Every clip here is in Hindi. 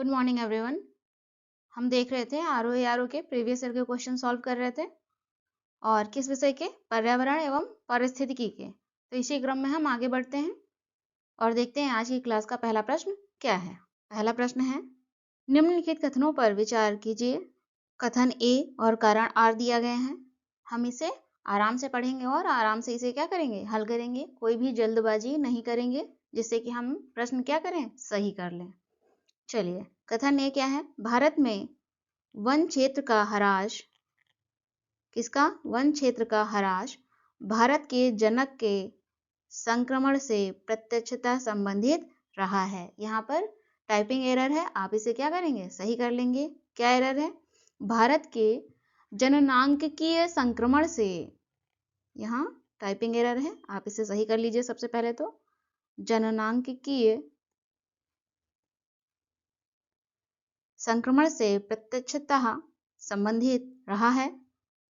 Good morning everyone. हम देख रहे थे आरओ के प्रीवियस ईयर के क्वेश्चन सॉल्व कर रहे थे और किस विषय के, पर्यावरण एवं पारिस्थितिकी के। तो इसी क्रम में हम आगे बढ़ते हैं और देखते हैं आज की क्लास का पहला प्रश्न क्या है। पहला प्रश्न है, निम्नलिखित कथनों पर विचार कीजिए। कथन ए और कारण आर दिया गया है। हम इसे आराम से पढ़ेंगे और आराम से इसे क्या करेंगे, हल करेंगे। कोई भी जल्दबाजी नहीं करेंगे जिससे कि हम प्रश्न क्या करें, सही कर लें। चलिए, कथन ए क्या है, भारत में वन क्षेत्र का ह्रास, किसका, वन क्षेत्र का ह्रास भारत के जनक के संक्रमण से प्रत्यक्षता संबंधित रहा है। यहाँ पर टाइपिंग एरर है, आप इसे क्या करेंगे, सही कर लेंगे। क्या एरर है, भारत के जननांगकीय संक्रमण से, यहाँ टाइपिंग एरर है, आप इसे सही कर लीजिए। सबसे पहले तो जननांगकीय संक्रमण से प्रत्यक्षतः संबंधित रहा है।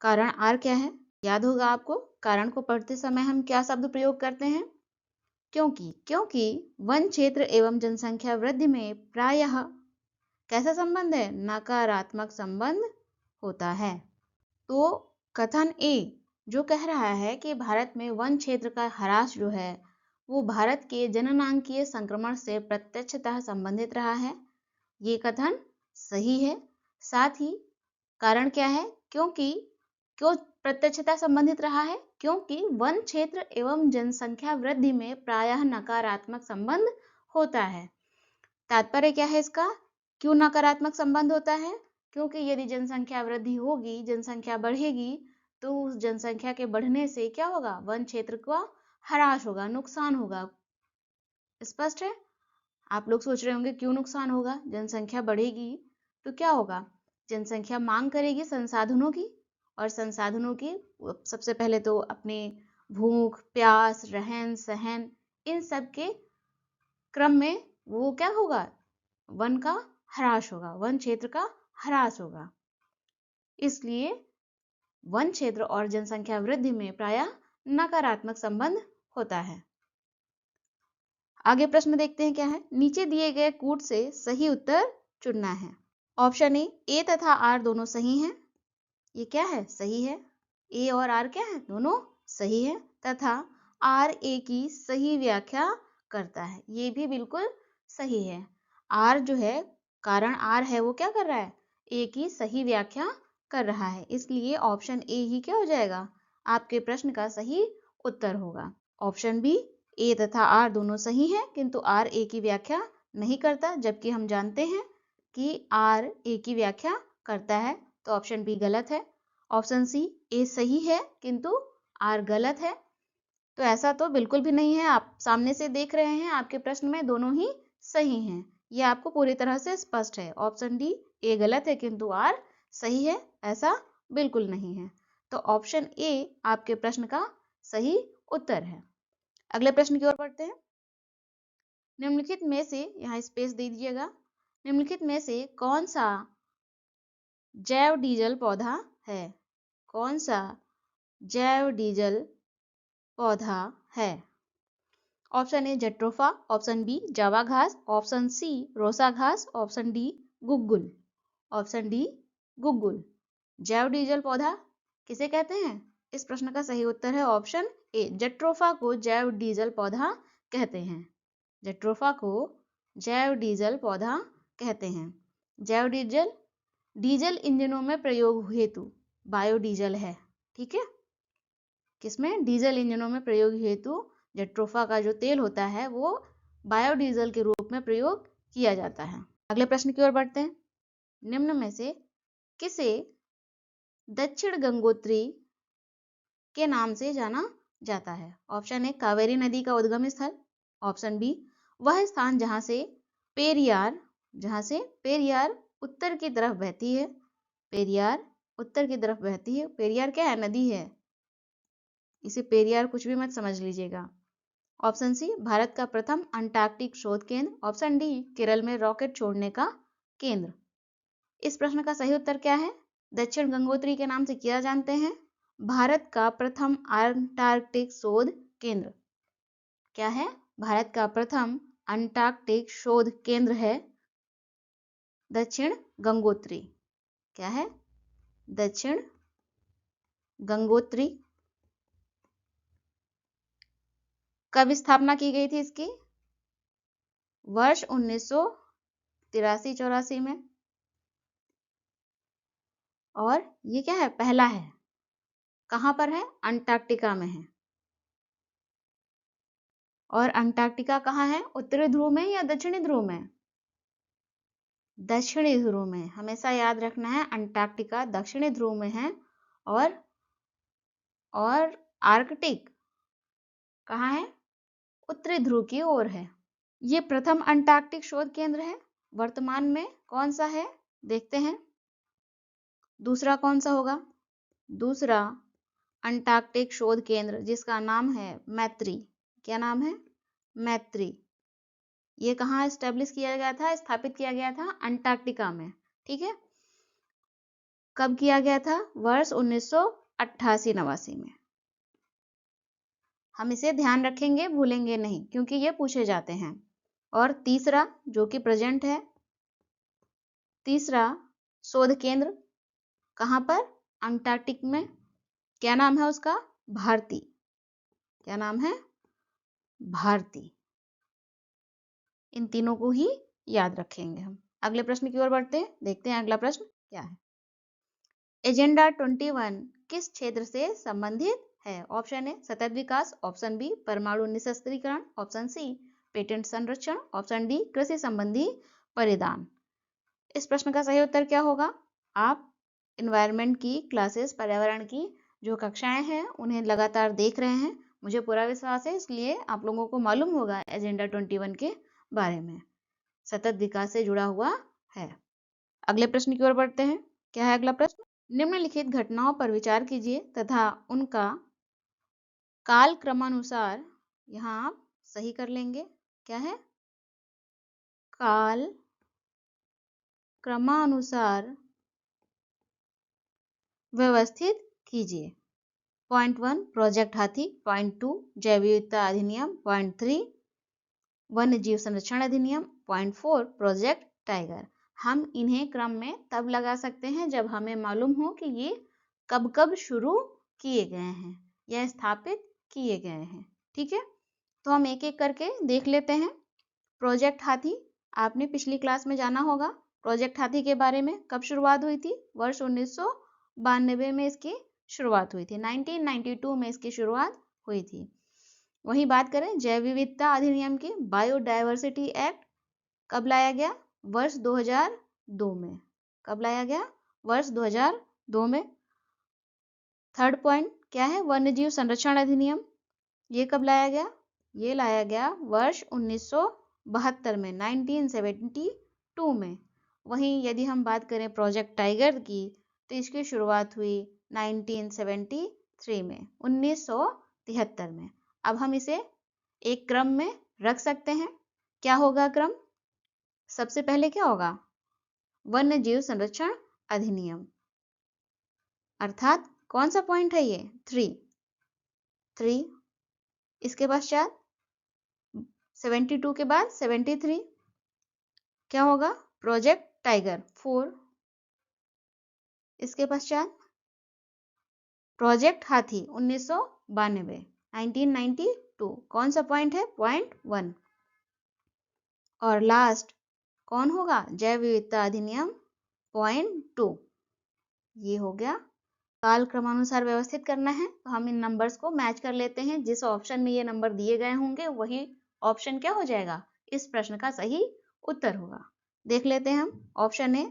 कारण आर क्या है, याद होगा आपको, कारण को पढ़ते समय हम क्या शब्द प्रयोग करते हैं, क्योंकि वन क्षेत्र एवं जनसंख्या वृद्धि में प्रायः कैसा संबंध है, नकारात्मक संबंध होता है। तो कथन ए जो कह रहा है कि भारत में वन क्षेत्र का ह्रास जो है वो भारत के जननांगीय संक्रमण से प्रत्यक्षतः संबंधित रहा है, ये कथन सही है। साथ ही कारण क्या है, क्यों प्रत्यक्षता संबंधित रहा है, क्योंकि वन क्षेत्र एवं जनसंख्या वृद्धि में प्रायः नकारात्मक संबंध होता है। तात्पर्य क्या है इसका, क्यों नकारात्मक संबंध होता है, क्योंकि यदि जनसंख्या वृद्धि होगी, जनसंख्या बढ़ेगी, तो उस जनसंख्या के बढ़ने से क्या होगा, वन क्षेत्र का ह्रास होगा, नुकसान होगा। स्पष्ट है। आप लोग सोच रहे होंगे क्यों नुकसान होगा, जनसंख्या बढ़ेगी तो क्या होगा, जनसंख्या मांग करेगी संसाधनों की, और संसाधनों की सबसे पहले तो अपने भूख प्यास रहन सहन इन सब के क्रम में वो क्या होगा, वन का ह्रास होगा, वन क्षेत्र का ह्रास होगा। इसलिए वन क्षेत्र और जनसंख्या वृद्धि में प्रायः नकारात्मक संबंध होता है। आगे प्रश्न देखते हैं क्या है, नीचे दिए गए कूट से सही उत्तर चुनना है। ऑप्शन ए तथा आर दोनों सही हैं, ये क्या है, सही है। ए और आर क्या है, दोनों सही है। तथा आर ए की सही व्याख्या करता है, ये भी बिल्कुल सही है। आर जो है, कारण आर है, वो क्या कर रहा है, ए की सही व्याख्या कर रहा है। इसलिए ऑप्शन ए ही क्या हो जाएगा, आपके प्रश्न का सही उत्तर होगा। ऑप्शन बी, ए तथा आर दोनों सही हैं किंतु आर ए की व्याख्या नहीं करता, जबकि हम जानते हैं कि आर ए की व्याख्या करता है। तो ऑप्शन बी गलत है। ऑप्शन सी, ए सही है किंतु आर गलत है। तो ऐसा तो बिल्कुल भी नहीं है, आप सामने से देख रहे हैं आपके प्रश्न में दोनों ही सही हैं, ये आपको पूरी तरह से स्पष्ट है। ऑप्शन डी, ए गलत है किंतु आर सही है, ऐसा बिल्कुल नहीं है। तो ऑप्शन ए आपके प्रश्न का सही उत्तर है। अगले प्रश्न की ओर बढ़ते हैं। निम्नलिखित में से, यहाँ स्पेस दे दीजिएगा, निम्नलिखित में से कौन सा जैव डीजल पौधा है, कौन सा जैव डीजल पौधा है। Option A jatropha, option B Java घास, ऑप्शन सी रोसा घास, option D guggul. Option D guggul. जैव डीजल पौधा किसे कहते हैं, इस प्रश्न का सही उत्तर है ऑप्शन ए, जट्रोफा को जैव डीजल पौधा कहते हैं। जट्रोफा को जैव डीजल पौधा कहते हैं। जैव डीजल डीजल इंजनों में प्रयोग हेतु बायोडीजल है, ठीक है। किसमें, डीजल इंजनों में प्रयोग हेतु जट्रोफा का जो तेल होता है वो बायोडीजल के रूप में प्रयोग किया जाता है। अगले प्रश्न की ओर बढ़ते हैं। निम्न में से किसे दक्षिण गंगोत्री के नाम से जाना जाता है। ऑप्शन ए कावेरी नदी का उद्गम स्थल, ऑप्शन बी वह स्थान जहां से पेरियार उत्तर की तरफ बहती है, पेरियार उत्तर की तरफ बहती है। पेरियार क्या है, नदी है, इसे पेरियार कुछ भी मत समझ लीजिएगा। ऑप्शन सी भारत का प्रथम अंटार्कटिक शोध केंद्र, ऑप्शन डी केरल में रॉकेट छोड़ने का केंद्र। इस प्रश्न का सही उत्तर क्या है, दक्षिण गंगोत्री के नाम से किया जानते हैं भारत का प्रथम अंटार्कटिक शोध केंद्र। क्या है, भारत का प्रथम अंटार्कटिक शोध केंद्र है दक्षिण गंगोत्री। क्या है? दक्षिण गंगोत्री। कब स्थापना की गई थी इसकी? वर्ष 1983-84 में। और ये क्या है? पहला है। कहाँ पर है? अंटार्कटिका में है। और अंटार्कटिका कहाँ है? उत्तरी ध्रुव में या दक्षिणी ध्रुव में? दक्षिणी ध्रुव में। हमेशा याद रखना है, अंटार्कटिका दक्षिणी ध्रुव में है। और आर्कटिक कहाँ है? उत्तरी ध्रुव की ओर है। ये प्रथम अंटार्कटिक शोध केंद्र है। वर्तमान में कौन सा है? देखते हैं। दूसरा कौन सा होगा? दूसरा अंटार्कटिक शोध केंद्र जिसका नाम है मैत्री। क्या नाम है? मैत्री। ये कहाँ एस्टेब्लिश किया गया था? स्थापित किया गया था अंटार्कटिका में। ठीक है। कब किया गया था? वर्ष 1988-89 में। हम इसे ध्यान रखेंगे, भूलेंगे नहीं, क्योंकि ये पूछे जाते हैं। और तीसरा जो कि प्रेजेंट है, तीसरा शोध केंद्र कहाँ पर? अंटार्कटिक में। क्या नाम है उसका? भारती। क्या नाम है? भारती। इन तीनों को ही याद रखेंगे हम। अगले प्रश्न की ओर बढ़ते हैं। देखते हैं अगला प्रश्न क्या है। एजेंडा 21 किस क्षेत्र से संबंधित है? ऑप्शन ए सतत विकास, ऑप्शन बी परमाणु निशस्त्रीकरण, ऑप्शन सी पेटेंट संरक्षण, ऑप्शन डी कृषि संबंधी परिधान। इस प्रश्न का सही उत्तर क्या होगा? आप एनवायरनमेंट की क्लासेस, पर्यावरण की जो कक्षाएं हैं उन्हें लगातार देख रहे हैं, मुझे पूरा विश्वास है, इसलिए आप लोगों को मालूम होगा एजेंडा 21 के बारे में। सतत विकास से जुड़ा हुआ है। अगले प्रश्न की ओर बढ़ते हैं। क्या है अगला प्रश्न? निम्नलिखित घटनाओं पर विचार कीजिए तथा उनका काल क्रमानुसार, यहाँ आप सही कर लेंगे। क्या है? काल क्रमानुसार व्यवस्थित कीजिए। पॉइंट 1 प्रोजेक्ट हाथी, पॉइंट 2 जैव विविधता अधिनियम, पॉइंट 3 वन्य जीव संरक्षण अधिनियम, पॉइंट 4 प्रोजेक्ट टाइगर। हम इन्हें क्रम में तब लगा सकते हैं जब हमें मालूम हो कि ये कब कब शुरू किए गए हैं या स्थापित किए गए हैं। ठीक है, तो हम एक एक करके देख लेते हैं। प्रोजेक्ट हाथी, आपने पिछली क्लास में जाना होगा। प्रोजेक्ट हाथी के बारे में कब शुरुआत हुई थी? वर्ष 1992 में इसकी शुरुआत हुई थी। 1992 में इसकी शुरुआत हुई थी। वहीं बात करें जैव विविधता अधिनियम की, बायोडायवर्सिटी एक्ट कब लाया गया? वर्ष 2002 में। कब लाया गया? वर्ष 2002 में। थर्ड पॉइंट क्या है? वन्य जीव संरक्षण अधिनियम, ये कब लाया गया? ये लाया गया वर्ष 1972 में, 1972 में। वहीं यदि हम बात करें प्रोजेक्ट टाइगर की, तो इसकी शुरुआत हुई 1973 में, 1973 में। अब हम इसे एक क्रम में रख सकते हैं। क्या होगा क्रम? सबसे पहले क्या होगा? वन्य जीव संरक्षण अधिनियम, अर्थात कौन सा पॉइंट है ये? 3। इसके पश्चात 72 के बाद 73 क्या होगा? Project tiger 4। इसके पश्चात प्रोजेक्ट हाथी 1992, 1992 कौन सा पॉइंट है? पॉइंट 1। और लास्ट कौन होगा? जैव विविधता अधिनियम, पॉइंट 2। ये हो गया। काल क्रमानुसार व्यवस्थित करना है तो हम इन नंबर्स को मैच कर लेते हैं। जिस ऑप्शन में ये नंबर दिए गए होंगे वही ऑप्शन क्या हो जाएगा? इस प्रश्न का सही उत्तर होगा। देख लेते हैं हम। Option A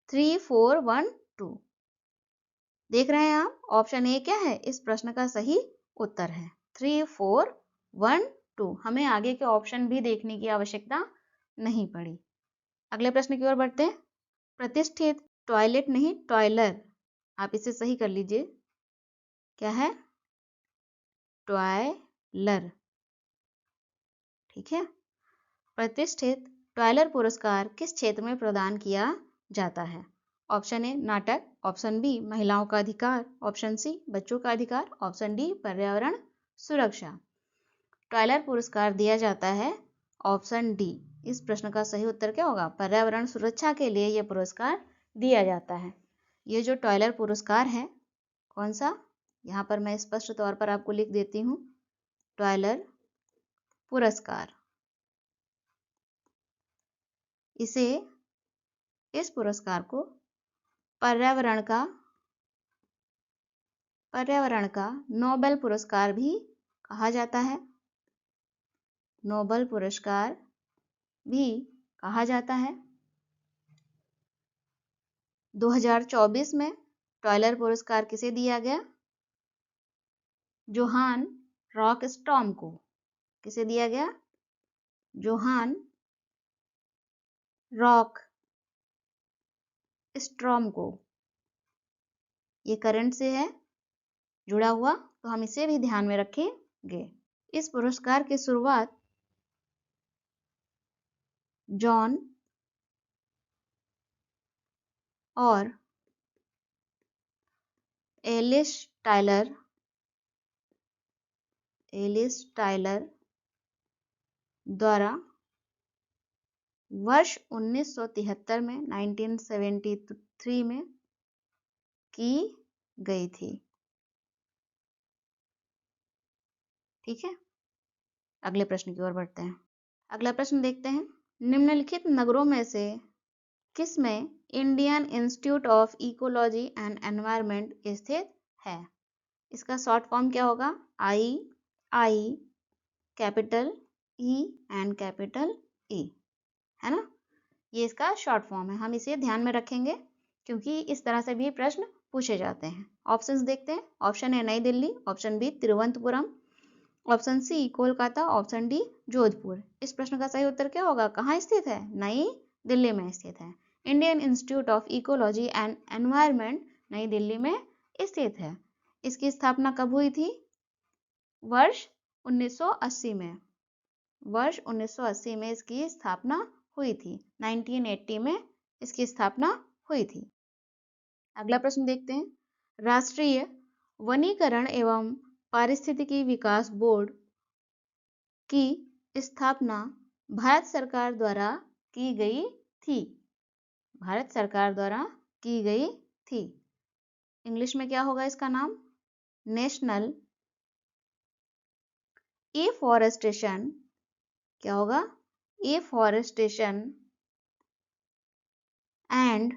3, 4, 1, 2। देख रहे हैं आप, ऑप्शन ए क्या है? इस प्रश्न का सही उत्तर है 3, 4, 1, 2। हमें आगे के ऑप्शन भी देखने की आवश्यकता नहीं पड़ी। अगले प्रश्न की ओर बढ़ते हैं। प्रतिष्ठित टॉयलेट नहीं टॉयलर, आप इसे सही कर लीजिए। क्या है? टॉयलर। ठीक है। प्रतिष्ठित टॉयलर पुरस्कार किस क्षेत्र में प्रदान किया जाता है? ऑप्शन ए नाटक, ऑप्शन बी महिलाओं का अधिकार, ऑप्शन सी बच्चों का अधिकार, ऑप्शन डी पर्यावरण सुरक्षा। टॉयलर पुरस्कार दिया जाता है ऑप्शन डी। इस प्रश्न का सही उत्तर क्या होगा? पर्यावरण सुरक्षा के लिए यह पुरस्कार दिया जाता है। ये जो टॉयलर पुरस्कार है, कौन सा? यहाँ पर मैं स्पष्ट तौर पर आपको लिख देती हूँ, टॉयलर पुरस्कार। इस पुरस्कार को पर्यावरण का नोबेल पुरस्कार भी कहा जाता है। नोबेल पुरस्कार भी कहा जाता है। 2024 में टॉयलर पुरस्कार किसे दिया गया? जोहान रॉकस्ट्रॉम को। किसे दिया गया? जोहान रॉकस्ट्रॉम को। ये करंट से है जुड़ा हुआ, तो हम इसे भी ध्यान में रखेंगे। इस पुरस्कार की शुरुआत जॉन और एलिस टायलर द्वारा वर्ष 1973 में 1973 में की गई थी। ठीक है, अगले प्रश्न की ओर बढ़ते हैं। अगला प्रश्न देखते हैं। निम्नलिखित नगरों में से किसमें Indian institute of ecology and environment स्थित है? इसका शॉर्ट फॉर्म क्या होगा? आई capital E and capital E, है ना? ये इसका शॉर्ट फॉर्म है। हम इसे ध्यान में रखेंगे क्योंकि इस तरह से भी प्रश्न पूछे जाते हैं। ऑप्शंस देखते हैं। Option A New Delhi, option B Thiruvananthapuram, option C Kolkata, option D Jodhpur. इस प्रश्न का सही उत्तर क्या होगा? कहाँ स्थित है? नई दिल्ली में स्थित है। Indian institute of ecology and environment नई दिल्ली में स्थित है। इसकी स्थापना कब हुई थी? वर्ष 1980 में। वर्ष 1980 में इसकी स्थापना हुई थी। 1980 में इसकी स्थापना हुई थी। अगला प्रश्न देखते हैं। राष्ट्रीय वनीकरण एवं पारिस्थितिकी विकास बोर्ड की स्थापना भारत सरकार द्वारा की गई थी। भारत सरकार द्वारा की गई थी। इंग्लिश में क्या होगा इसका नाम? National afforestation. क्या होगा? Afforestation and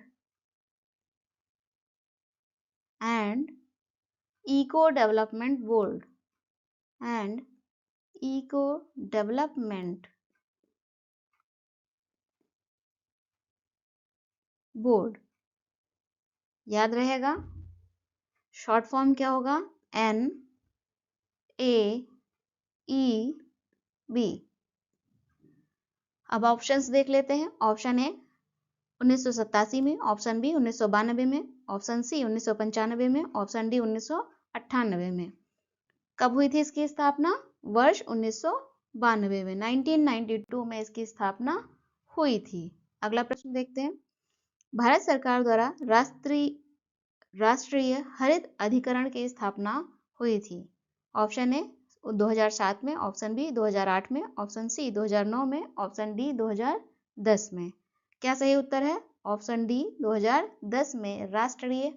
eco development board and eco development board. याद रहेगा, शॉर्ट फॉर्म क्या होगा? NAEB। अब ऑप्शंस देख लेते हैं। ऑप्शन ए 1987 में, ऑप्शन बी 1992 में, ऑप्शन सी 1995 में, ऑप्शन डी 1998 में। कब हुई थी इसकी स्थापना? वर्ष 1992 में, 1992 में इसकी स्थापना हुई थी। अगला प्रश्न देखते हैं। भारत सरकार द्वारा राष्ट्रीय हरित अधिकरण की स्थापना हुई थी। ऑप्शन ए 2007 में, ऑप्शन बी 2008 में, ऑप्शन सी 2009 में, ऑप्शन डी 2010 में। क्या सही उत्तर है? ऑप्शन डी 2010 में राष्ट्रीय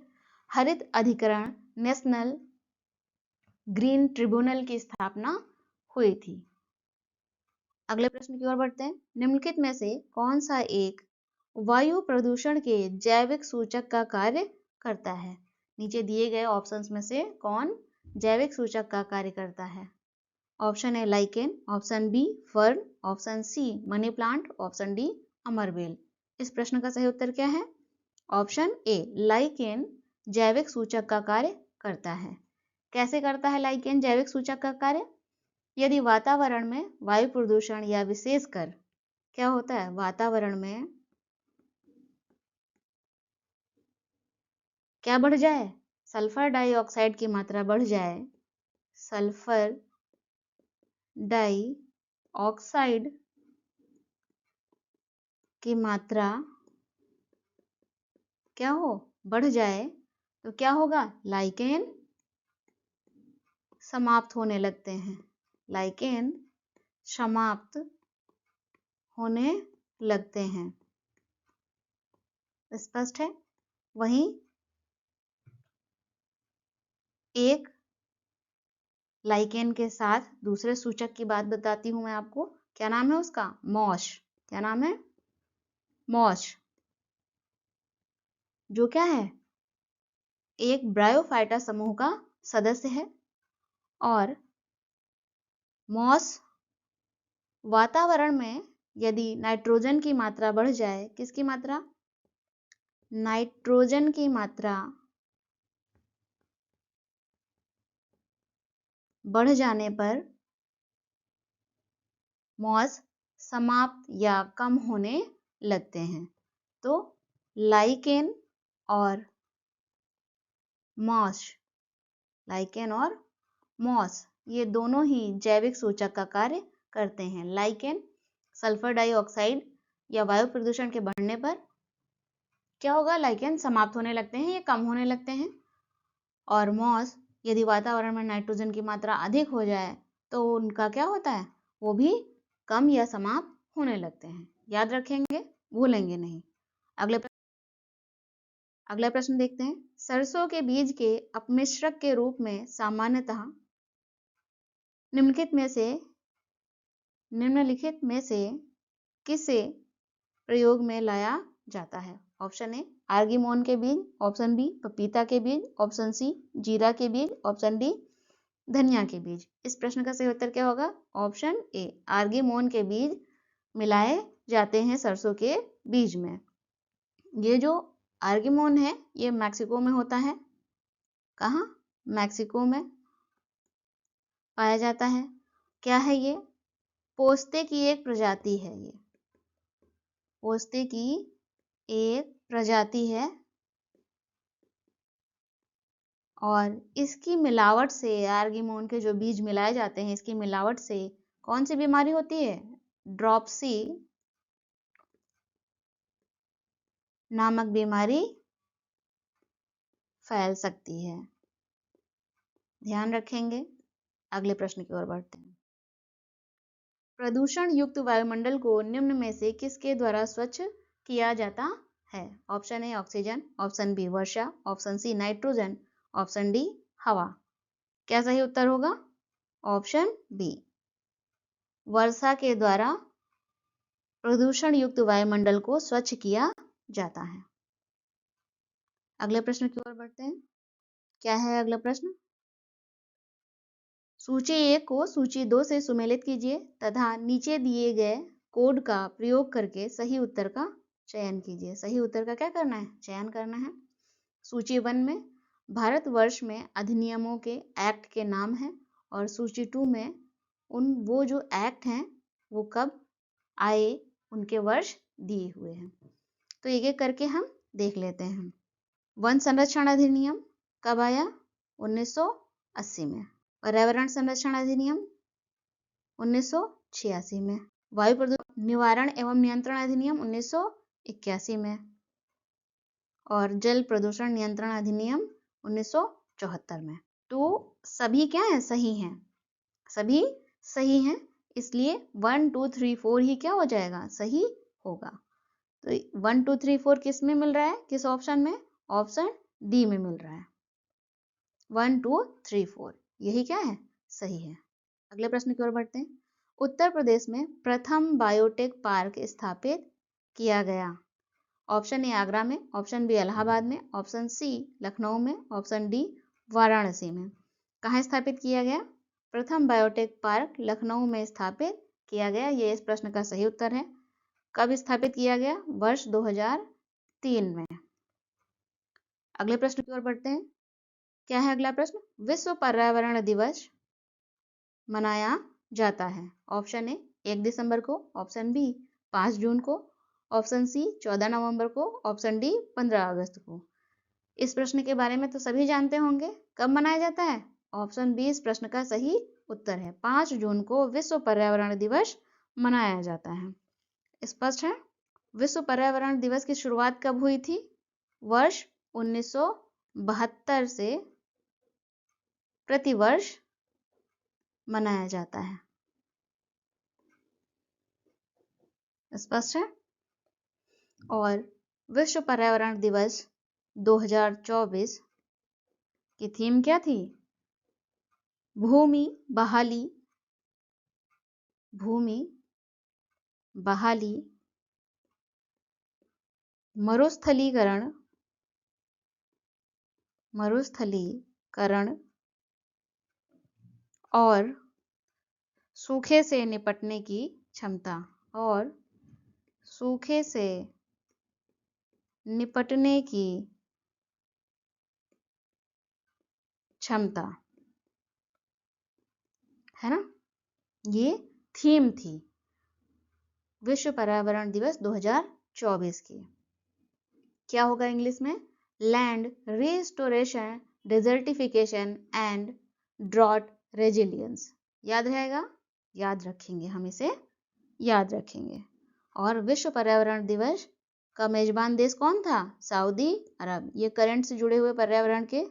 हरित अधिकरण नेशनल ग्रीन ट्रिब्यूनल की स्थापना हुई थी। अगले प्रश्न की ओर बढ़ते हैं। निम्नलिखित में से कौन सा एक वायु प्रदूषण के जैविक सूचक का कार्य करता है? नीचे दिए गए ऑप्शंस में से कौन जैविक सूचक का कार्य करता है? Option A lichen, option B fern, option C money plant, option D अमरबेल। इस प्रश्न का सही उत्तर क्या है? ऑप्शन ए लाइकेन जैविक सूचक का कार्य करता है। कैसे करता है लाइकेन जैविक सूचक का कार्य? यदि वातावरण में वायु प्रदूषण या विशेषकर क्या होता है, वातावरण में क्या बढ़ जाए? सल्फर डाइऑक्साइड की मात्रा बढ़ जाए। सल्फर डाइऑक्साइड की मात्रा क्या हो? बढ़ जाए तो क्या होगा? लाइकेन समाप्त होने लगते हैं। लाइकेन समाप्त होने लगते हैं। स्पष्ट है। वहीं एक लाइकेन के साथ दूसरे सूचक की बात बताती हूं मैं आपको। क्या नाम है उसका? मॉश। क्या नाम है? मॉश। जो क्या है? एक ब्रायोफाइटा समूह का सदस्य है। और मॉस वातावरण में यदि नाइट्रोजन की मात्रा बढ़ जाए, किसकी मात्रा? नाइट्रोजन की मात्रा बढ़ जाने पर मॉस समाप्त या कम होने लगते हैं। तो लाइकेन और मॉस, लाइकेन और मॉस ये दोनों ही जैविक सूचक का कार्य करते हैं। लाइकेन सल्फर डाइऑक्साइड या वायु प्रदूषण के बढ़ने पर क्या होगा? लाइकेन समाप्त होने लगते हैं या कम होने लगते हैं। और मॉस यदि वातावरण में नाइट्रोजन की मात्रा अधिक हो जाए तो उनका क्या होता है? वो भी कम या समाप्त होने लगते हैं। याद रखेंगे, भूलेंगे नहीं। अगला प्रश्न देखते हैं। सरसों के बीज के अपमिश्रक के रूप में सामान्यतः निम्नलिखित में से किसे प्रयोग में लाया जाता है? ऑप्शन ए आर्गीमोन के बीज, ऑप्शन बी पपीता के बीज, ऑप्शन सी जीरा के बीज, ऑप्शन डी धनिया के बीज। इस प्रश्न का सही उत्तर क्या होगा? ऑप्शन ए आर्गीमोन के बीज मिलाए जाते हैं सरसों के बीज में। ये जो आर्गीमोन है ये मैक्सिको में होता है। कहाँ? मैक्सिको में पाया जाता है। क्या है ये? पोस्ते की एक प्रजाति है। ये पोस्ते की एक प्रजाति है और इसकी मिलावट से, आर्गीमोन के जो बीज मिलाए जाते हैं इसकी मिलावट से कौन सी बीमारी होती है? ड्रॉपसी नामक बीमारी फैल सकती है। ध्यान रखेंगे। अगले प्रश्न की ओर बढ़ते हैं। प्रदूषण युक्त वायुमंडल को निम्न में से किसके द्वारा स्वच्छ किया जाता है? Option A oxygen, option B वर्षा, option C nitrogen, option D हवा। क्या सही उत्तर होगा? ऑप्शन बी वर्षा के द्वारा प्रदूषण युक्त वायुमंडल को स्वच्छ किया जाता है। अगले प्रश्न की ओर बढ़ते हैं। क्या है अगला प्रश्न? सूची 1 को सूची 2 से सुमेलित कीजिए तथा नीचे दिए गए कोड का प्रयोग करके सही उत्तर का चयन कीजिए। सही उत्तर का क्या करना है? चयन करना है। सूची 1 में भारतवर्ष में अधिनियमों के एक्ट के नाम हैं और सूची 2 में वो जो एक्ट हैं वो कब आए उनके वर्ष दिए हुए हैं। तो एक एक करके हम देख लेते हैं। वन संरक्षण अधिनियम कब आया? 1980 में। पर्यावरण संरक्षण अधिनियम 1986 में। वायु प्रदूषण निवारण एवं नियंत्रण अधिनियम 1981 में। और जल प्रदूषण नियंत्रण अधिनियम 1974 में। तो सभी क्या है? सही हैं। सभी सही हैं, इसलिए 1 2 3 4 ही क्या हो जाएगा? सही होगा। तो 1 2 3 4 किस में मिल रहा है? किस ऑप्शन में? ऑप्शन डी में मिल रहा है। 1 2 3 4 यही क्या है? सही है। अगले प्रश्न की ओर बढ़ते हैं। उत्तर प्रदेश में प्रथम बायोटेक पार्क स्थापित किया गया। ऑप्शन ए आगरा में, ऑप्शन बी इलाहाबाद में, ऑप्शन सी लखनऊ में, ऑप्शन डी वाराणसी में। कहाँ स्थापित किया गया? प्रथम बायोटेक पार्क लखनऊ में स्थापित किया गया। ये इस प्रश्न का सही उत्तर है। कब स्थापित किया गया? वर्ष 2003 में। अगले प्रश्न की ओर बढ़ते हैं। क्या है अगला प्रश्न? विश्व पर्यावरण दिवस मनाया जाता है। ऑप्शन ए 1 दिसंबर को, ऑप्शन बी 5 जून को, ऑप्शन सी 14 नवंबर को, ऑप्शन डी 15 अगस्त को। इस प्रश्न के बारे में तो सभी जानते होंगे। कब मनाया जाता है? ऑप्शन बी इस प्रश्न का सही उत्तर है। 5 जून को विश्व पर्यावरण दिवस मनाया जाता है। स्पष्ट है। विश्व पर्यावरण दिवस की शुरुआत कब हुई थी? वर्ष 1972 से प्रतिवर्ष मनाया जाता है। स्पष्ट है। और विश्व पर्यावरण दिवस 2024 की थीम क्या थी? भूमि बहाली, भूमि बहाली, मरुस्थलीकरण, मरुस्थलीकरण और सूखे से निपटने की क्षमता, और सूखे से निपटने की क्षमता, है ना, ये थीम थी विश्व पर्यावरण दिवस 2024 की। क्या होगा इंग्लिश में? Land restoration, desertification and drought resilience. याद रहेगा? याद रखेंगे, हम इसे याद रखेंगे। और विश्व पर्यावरण दिवस का मेजबान देश कौन था? सऊदी अरब। ये करंट से जुड़े हुए पर्यावरण के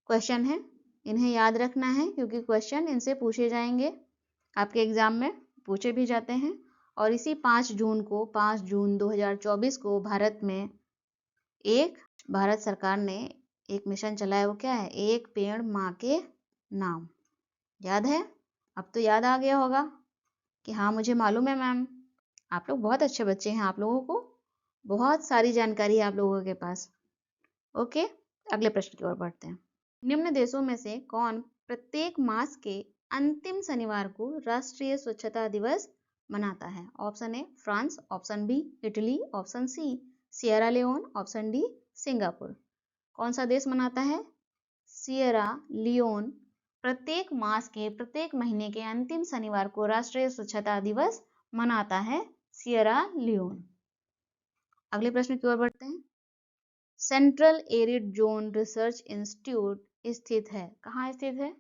क्वेश्चन हैं, इन्हें याद रखना है क्योंकि क्वेश्चन इनसे पूछे जाएंगे, आपके एग्जाम में पूछे भी जाते हैं। और इसी 5 जून 2024 को भारत सरकार ने एक मिशन चलाया। वो क्या है? एक पेड़ माँ के नाम। याद है? अब तो याद आ गया होगा कि हाँ मुझे मालूम है मैम, आप लोग बहुत अच्छे बच्चे हैं, आप लोगों को बहुत सारी जानकारी है आप लोगों के पास। ओके, अगले प्रश्न की ओर बढ़ते हैं। निम्न देशों में से कौन प्रत्येक मास के अंतिम शनिवार को राष्ट्रीय स्वच्छता दिवस मनाता है? Option A France, option B Italy, option C Sierra Leone, option D Singapore. कौन सा देश मनाता है? सिएरा लियोन प्रत्येक मास के प्रत्येक महीने के अंतिम शनिवार को राष्ट्रीय स्वच्छता दिवस मनाता है, सिएरा लियोन। अगले प्रश्न की ओर बढ़ते हैं। Central arid zone research institute स्थित है, कहाँ स्थित है?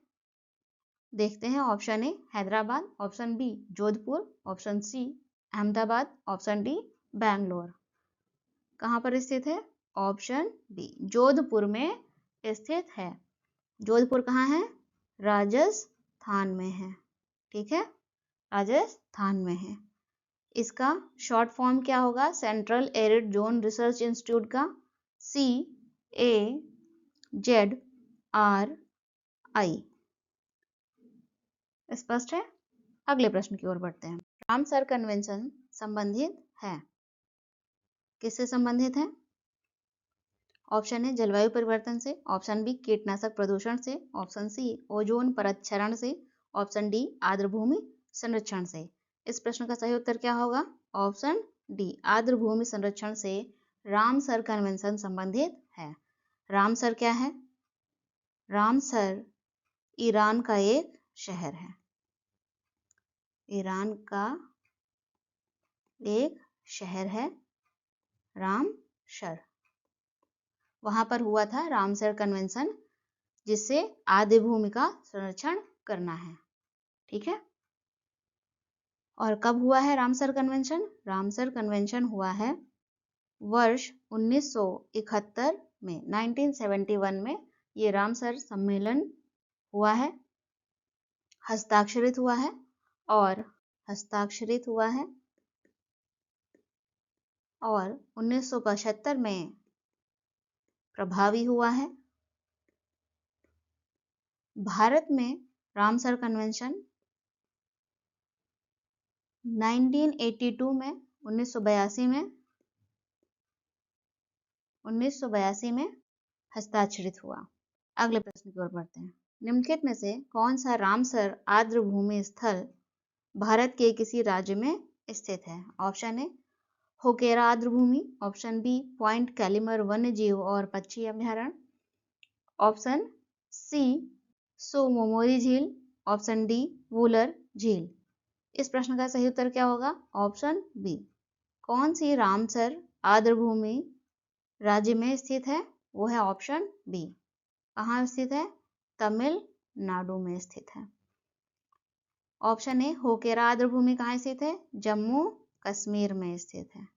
देखते हैं। Option A Hyderabad, option B Jodhpur, option C Ahmedabad, option D Bangalore. कहाँ पर स्थित है? ऑप्शन बी जोधपुर में स्थित है। जोधपुर कहाँ है? राजस्थान में है। ठीक है, राजस्थान में है। इसका शॉर्ट फॉर्म क्या होगा central arid zone research institute का? CAZRI। स्पष्ट है। अगले प्रश्न की ओर बढ़ते हैं। रामसर कन्वेंशन संबंधित है, किससे संबंधित है? ऑप्शन ए जलवायु परिवर्तन से, ऑप्शन बी कीटनाशक प्रदूषण से, ऑप्शन सी ओजोन परत क्षरण से, ऑप्शन डी आर्द्रभूमि संरक्षण से। इस प्रश्न का सही उत्तर क्या होगा? ऑप्शन डी आर्द्रभूमि संरक्षण से रामसर कन्वेंशन संबंधित है। रामसर क्या है? रामसर ईरान का एक शहर है। ईरान का एक शहर है रामसर। वहां पर हुआ था रामसर कन्वेंशन, जिससे आर्द्र भूमि का संरक्षण करना है। ठीक है, और कब हुआ है रामसर कन्वेंशन? रामसर कन्वेंशन हुआ है वर्ष 1971 में, 1971 में ये रामसर सम्मेलन हुआ है, हस्ताक्षरित हुआ है और 1975 में प्रभावी हुआ है। भारत में रामसर कन्वेंशन 1982 में 1982 में हस्ताक्षरित हुआ। अगले प्रश्न की ओर बढ़ते हैं। निम्नलिखित में से कौन सा रामसर आर्द्र भूमि स्थल भारत के किसी राज्य में स्थित है? ऑप्शन ए होकेरा आर्द्र भूमि, ऑप्शन बी पॉइंट कैलिमर वन्य जीव और पक्षी अभ्यारण्य, ऑप्शन सी सोमोमोरी झील, ऑप्शन डी वूलर झील। इस प्रश्न का सही उत्तर क्या होगा? Option B. कौन सी रामसर आर्द्र भूमि राज्य में स्थित है? वो है ऑप्शन बी। कहाँ स्थित है? तमिलनाडु में स्थित है। ऑप्शन ए होकेरा आर्द्र भूमि कहाँ स्थित है? जम्मू कश्मीर में स्थित है।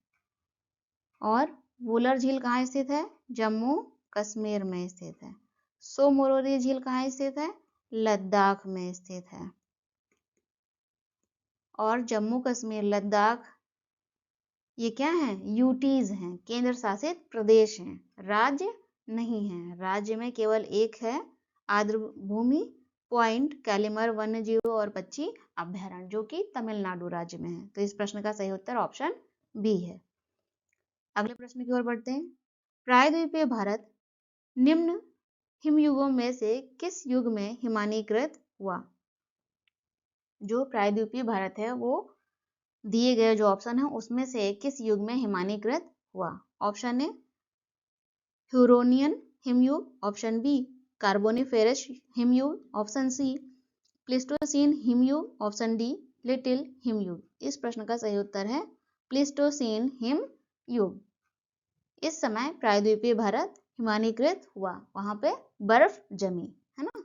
और वूलर झील कहाँ स्थित है? जम्मू कश्मीर में स्थित है। सोमोरोरी झील कहाँ स्थित है? लद्दाख में स्थित है। और जम्मू कश्मीर, लद्दाख ये क्या है? यूटीज हैं, केंद्र शासित प्रदेश हैं, राज्य नहीं है। राज्य में केवल एक है, आर्द्रभूमि पॉइंट कैलिमर वन्यजीव और पक्षी अभ्यारण्य, जो कि तमिलनाडु राज्य में है। तो इस प्रश्न का सही उत्तर ऑप्शन बी है। अगले प्रश्न की ओर बढ़ते हैं। प्रायद्वीपीय भारत निम्न हिमयुगों में से किस युग में हिमानीकृत हुआ? जो प्रायद्वीपीय भारत है वो दिए गए जो ऑप्शन है उसमें से किस युग में हिमानीकृत हुआ? ऑप्शन ए ह्यूरोनियन हिमयुग, ऑप्शन बी कार्बोनिफेरस हिमयुग, ऑप्शन सी प्लीस्टोसीन हिमयुग, ऑप्शन डी लिटिल हिमयुग। इस प्रश्न का सही उत्तर है प्लीस्टोसीन हिमयुग। इस समय प्रायद्वीपीय भारत हिमानीकृत हुआ, वहां पे बर्फ जमी है ना।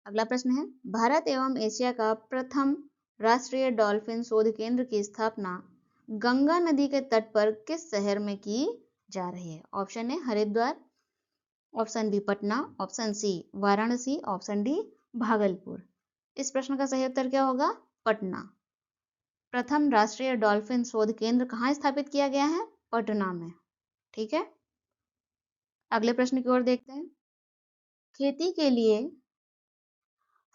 अगला प्रश्न है, भारत एवं एशिया का प्रथम राष्ट्रीय डॉल्फिन शोध केंद्र की स्थापना गंगा नदी के तट पर किस शहर में की जा रही है? Option A Haridwar, option B Patna, option C Varanasi, option D Bhagalpur. इस प्रश्न का सही उत्तर क्या होगा? पटना। प्रथम राष्ट्रीय डॉल्फिन शोध केंद्र कहाँ स्थापित किया गया है? पटना में। ठीक है, अगले प्रश्न की ओर देखते हैं। खेती के लिए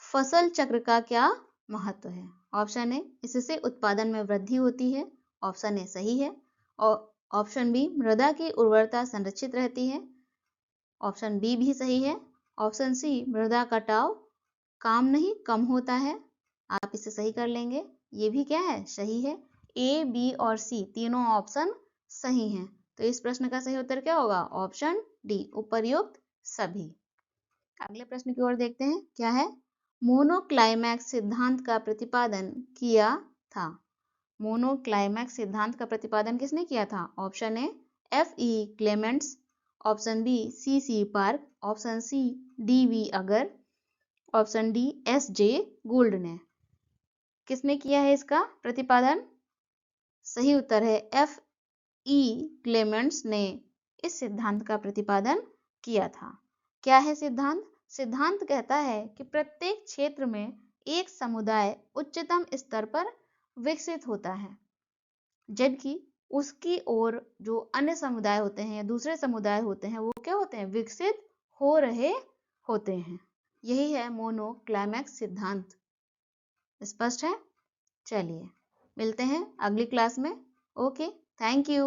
फसल चक्र का क्या महत्व है? ऑप्शन ए इससे उत्पादन में वृद्धि होती है, ऑप्शन ए सही है, और ऑप्शन बी मृदा की उर्वरता संरक्षित रहती है, ऑप्शन बी भी सही है, ऑप्शन सी मृदा कटाव काम नहीं कम होता है। आप इसे सही कर लेंगे, ये भी क्या है? सही है। ए, बी और सी तीनों ऑप्शन सही हैं। तो इस प्रश्न का सही उत्तर क्या होगा? ऑप्शन डी उपर्युक्त सभी। अगले प्रश्न की ओर देखते हैं, क्या है? मोनोक्लाइमैक्स सिद्धांत का प्रतिपादन किया था। मोनोक्लाइमैक्स सिद्धांत का प्रतिपादन किसने किया था? Option A F E Clements, option B C C Park, option C D V Ager, option D S J Gould ने। किसने किया है इसका प्रतिपादन? सही उत्तर है एफ ई क्लेमेंट्स ने इस सिद्धांत का प्रतिपादन किया था। क्या है सिद्धांत? सिद्धांत कहता है कि प्रत्येक क्षेत्र में एक समुदाय उच्चतम स्तर पर विकसित होता है, जबकि उसकी ओर जो अन्य समुदाय होते हैं या दूसरे समुदाय होते हैं वो क्या होते हैं? विकसित हो रहे होते हैं। यही है मोनोक्लाइमैक्स सिद्धांत। स्पष्ट है? चलिए मिलते हैं अगली क्लास में। Okay, thank you.